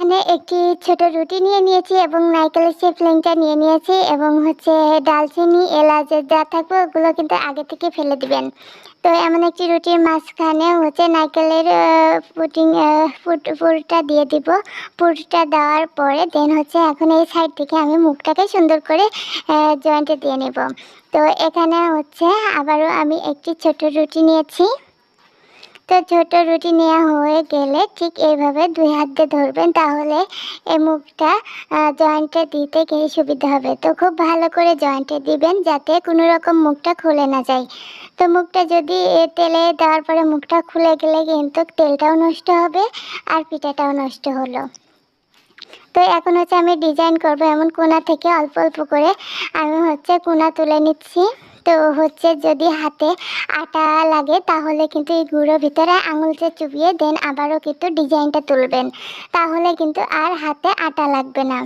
এখানে একটি ছোট রুটি নিয়ে নিয়েছি এবং নারকেলের সেই প্লেনটা নিয়ে নিয়েছি এবং হচ্ছে ডালচিনি এলাচ যা থাকবে ওগুলো কিন্তু আগে থেকে ফেলে দিবেন। তো এমন একটি রুটির মাঝখানে হচ্ছে নারকেলের পুরটা দিয়ে দিব। পুরটা দেওয়ার পরে দেন হচ্ছে এখন এই সাইড থেকে আমি মুখটাকে সুন্দর করে জয়েন্টে দিয়ে নেব। তো এখানে হচ্ছে আবারও আমি একটি ছোট রুটি নিয়েছি। তো ছোট রুটি নেওয়া হয়ে গেলে ঠিক এইভাবে 2 হাত দিয়ে ধরবেন, তাহলে এই মুখটা জয়েন্টে দিতে গিয়ে সুবিধা হবে। তো খুব ভালো করে জয়েন্টে দিবেন যাতে কোনো রকম মুখটা খুলে না যায়। তো মুখটা যদি তেলে দেওয়ার পরে মুখটা খুলে গেলে কিন্তু তেলটাও নষ্ট হবে আর পিঠাটাও নষ্ট হলো। তো এখন হচ্ছে আমি ডিজাইন করব, এমন কোণা থেকে অল্প অল্প করে আমি হচ্ছে কোণা তুলে নিচ্ছি। তো হচ্ছে যদি হাতে আটা লাগে তাহলে কিন্তু এই গুঁড়োর ভিতরে আঙুলটা চুবিয়ে দেন আবারও কিন্তু ডিজাইনটা তুলবেন, তাহলে কিন্তু আর হাতে আটা লাগবে না।